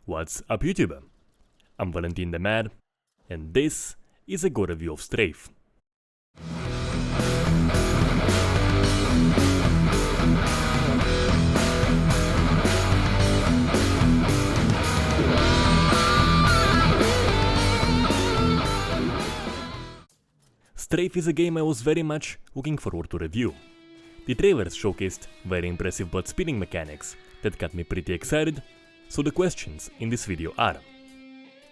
What's up YouTube? I'm Valentin the Mad, and this is a Gore review of Strafe. Strafe is a game I was very much looking forward to review. The trailers showcased very impressive blood spilling mechanics that got me pretty excited, so the questions in this video are: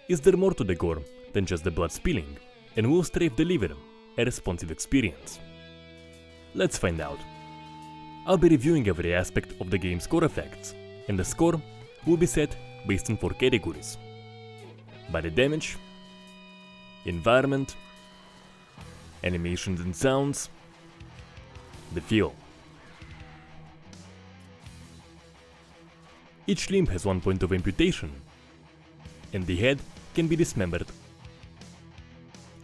is there more to the gore than just the blood spilling, and will Strafe deliver a responsive experience? Let's find out. I'll be reviewing every aspect of the game's core effects, and the score will be set based on 4 categories: body damage, environment, animations and sounds, the feel. Each limb has 1 point of amputation, and the head can be dismembered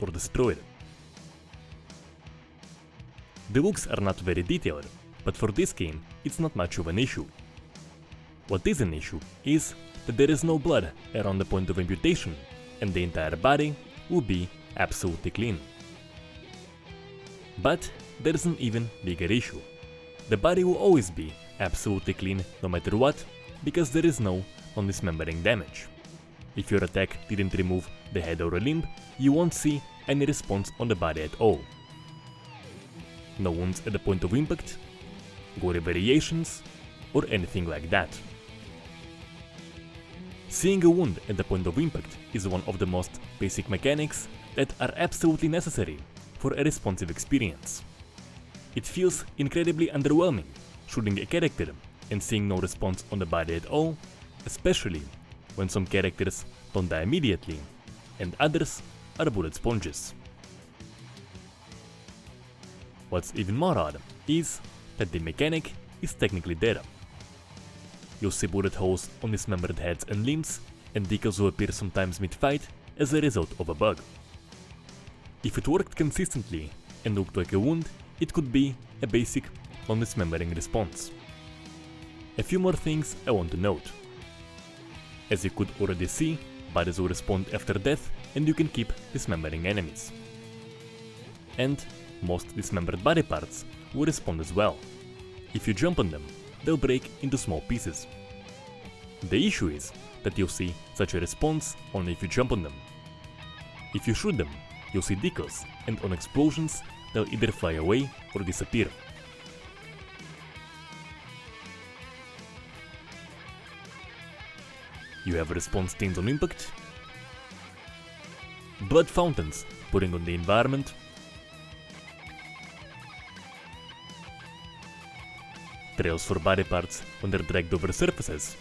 or destroyed. The looks are not very detailed, but for this game it's not much of an issue. What is an issue is that there is no blood around the point of amputation, and the entire body will be absolutely clean. But there is an even bigger issue. The body will always be absolutely clean no matter what, because there is no non-dismembering damage. If your attack didn't remove the head or a limb, you won't see any response on the body at all. No wounds at the point of impact, gory variations, or anything like that. Seeing a wound at the point of impact is one of the most basic mechanics that are absolutely necessary for a responsive experience. It feels incredibly underwhelming shooting a character and seeing no response on the body at all, especially when some characters don't die immediately and others are bullet sponges. What's even more odd is that the mechanic is technically there. You'll see bullet holes on dismembered heads and limbs, and decals will appear sometimes mid-fight as a result of a bug. If it worked consistently and looked like a wound, it could be a basic non-dismembering response. A few more things I want to note. As you could already see, bodies will respond after death and you can keep dismembering enemies. And most dismembered body parts will respond as well. If you jump on them, they'll break into small pieces. The issue is that you'll see such a response only if you jump on them. If you shoot them, you'll see decals, and on explosions, they'll either fly away or disappear. You have response stains on impact, blood fountains putting on the environment, trails for body parts when they're dragged over surfaces,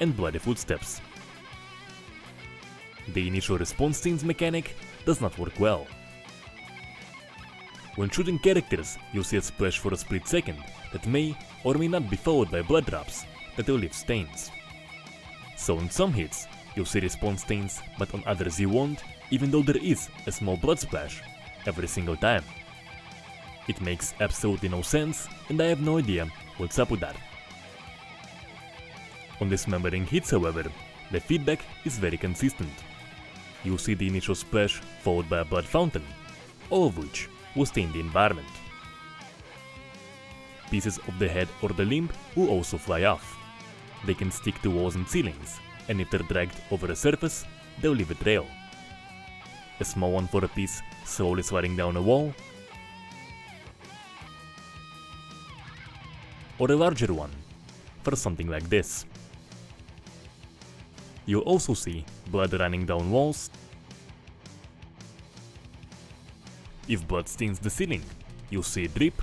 and bloody footsteps. The initial response stains mechanic does not work well. When shooting characters, you'll see a splash for a split second that may or may not be followed by blood drops that will leave stains. So on some hits, you'll see response stains, but on others you won't, even though there is a small blood splash every single time. It makes absolutely no sense, and I have no idea what's up with that. On dismembering hits, however, the feedback is very consistent. You'll see the initial splash followed by a blood fountain, all of which will stain the environment. Pieces of the head or the limb will also fly off. They can stick to walls and ceilings, and if they're dragged over a surface, they'll leave a trail. A small one for a piece slowly sliding down a wall, or a larger one for something like this. You'll also see blood running down walls. If blood stains the ceiling, you'll see a drip,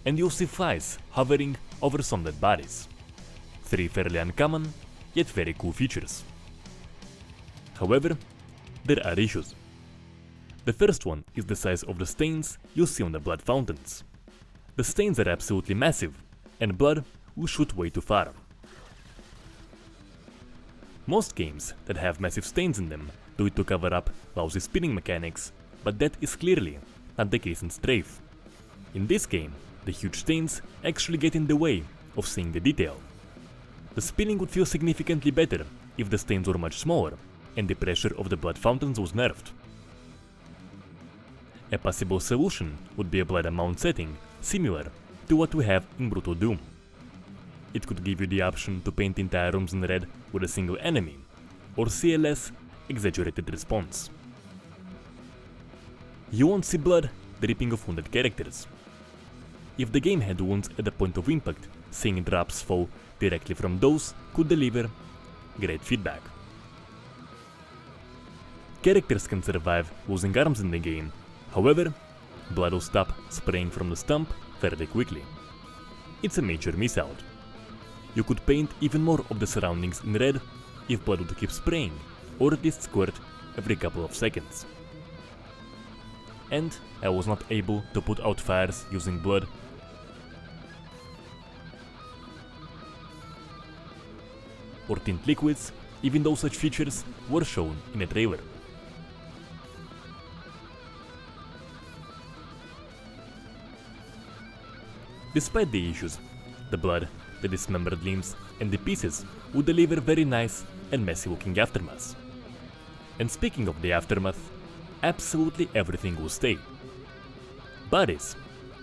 and you'll see flies hovering over some dead bodies. 3 fairly uncommon, yet very cool features. However, there are issues. The first one is the size of the stains you'll see on the blood fountains. The stains are absolutely massive, and blood will shoot way too far. Most games that have massive stains in them do it to cover up lousy spinning mechanics, but that is clearly not the case in Strafe. In this game, the huge stains actually get in the way of seeing the detail, The spilling would feel significantly better if the stains were much smaller and the pressure of the blood fountains was nerfed. A possible solution would be a blood amount setting similar to what we have in Brutal Doom. It could give you the option to paint entire rooms in red with a single enemy, or see a less exaggerated response. You won't see blood dripping of wounded characters. If the game had wounds at the point of impact, seeing drops fall directly from those could deliver great feedback. Characters can survive losing arms in the game, however, blood will stop spraying from the stump fairly quickly. It's a major miss out. You could paint even more of the surroundings in red if blood would keep spraying, or at least squirt every couple of seconds. And I was not able to put out fires using blood or tint liquids, even though such features were shown in a trailer. Despite the issues, the blood, the dismembered limbs and the pieces would deliver very nice and messy looking aftermath. And speaking of the aftermath, absolutely everything will stay. Bodies,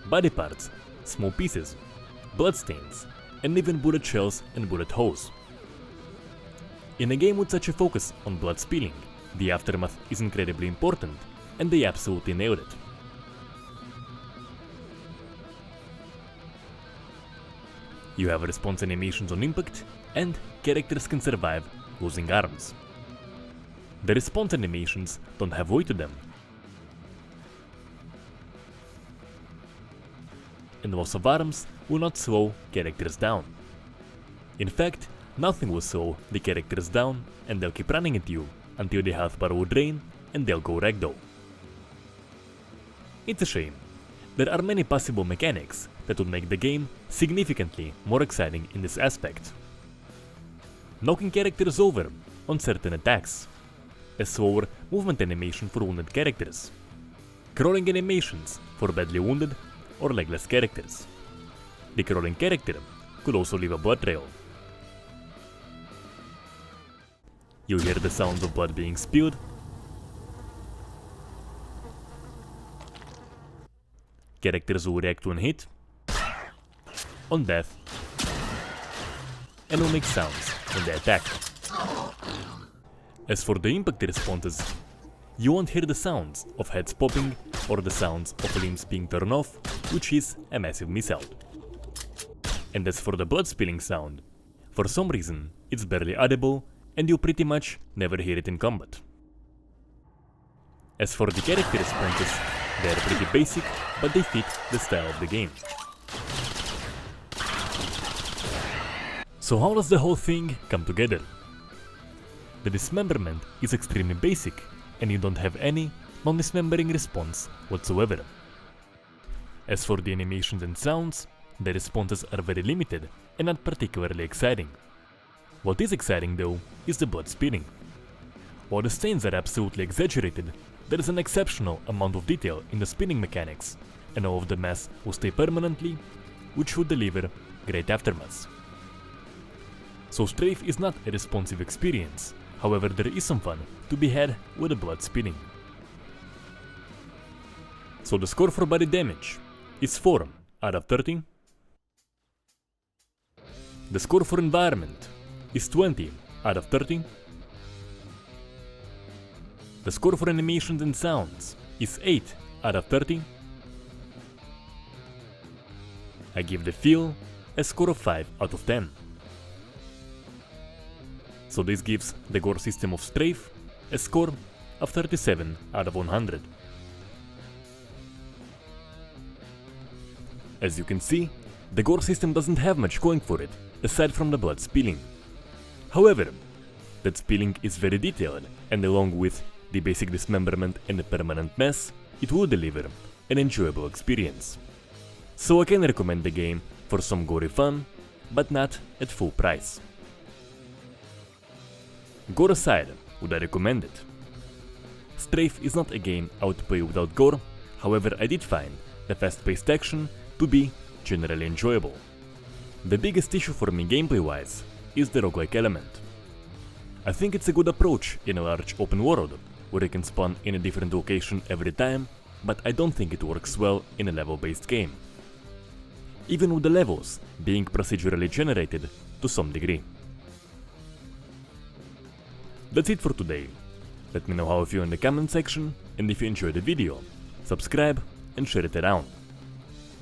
body parts, small pieces, bloodstains, and even bullet shells and bullet holes. In a game with such a focus on blood spilling, the aftermath is incredibly important, and they absolutely nailed it. You have response animations on impact, and characters can survive losing arms. The response animations don't have weight to them, and loss of arms will not slow characters down. In fact, nothing will slow the characters down, and they'll keep running at you until the health bar will drain and they'll go ragdoll. It's a shame. There are many possible mechanics that would make the game significantly more exciting in this aspect. Knocking characters over on certain attacks, a slower movement animation for wounded characters, crawling animations for badly wounded or legless characters. The crawling character could also leave a blood trail. You hear the sounds of blood being spilled, characters will react to a hit, on death, and will make sounds when they attack. As for the impact responses, you won't hear the sounds of heads popping or the sounds of limbs being torn off, which is a massive miss out. And as for the blood spilling sound, for some reason it's barely audible and you pretty much never hear it in combat. As for the character responses, they are pretty basic, but they fit the style of the game. So how does the whole thing come together? The dismemberment is extremely basic, and you don't have any non-dismembering response whatsoever. As for the animations and sounds, the responses are very limited and not particularly exciting. What is exciting though is the blood spilling. While the stains are absolutely exaggerated, there is an exceptional amount of detail in the spinning mechanics, and all of the mess will stay permanently, which would deliver great aftermaths. So Strafe is not a responsive experience, however there is some fun to be had with the blood spilling. So the score for body damage is 4 out of 30. The score for environment is 20 out of 30. The score for animations and sounds is 8 out of 30. I give the feel a score of 5 out of 10. So this gives the gore system of Strafe a score of 37 out of 100. As you can see, the gore system doesn't have much going for it, aside from the blood spilling. However, that spilling is very detailed, and along with the basic dismemberment and the permanent mess, it will deliver an enjoyable experience. So I can recommend the game for some gory fun, but not at full price. Gore aside, would I recommend it? Strafe is not a game I would play without gore, however I did find the fast-paced action to be generally enjoyable. The biggest issue for me gameplay-wise is the roguelike element. I think it's a good approach in a large open world, where you can spawn in a different location every time, but I don't think it works well in a level-based game. Even with the levels being procedurally generated to some degree. That's it for today. Let me know how you feel in the comment section, and if you enjoyed the video, subscribe and share it around.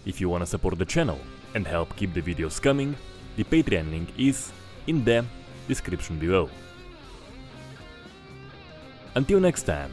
If you wanna support the channel and help keep the videos coming, the Patreon link is in the description below. Until next time.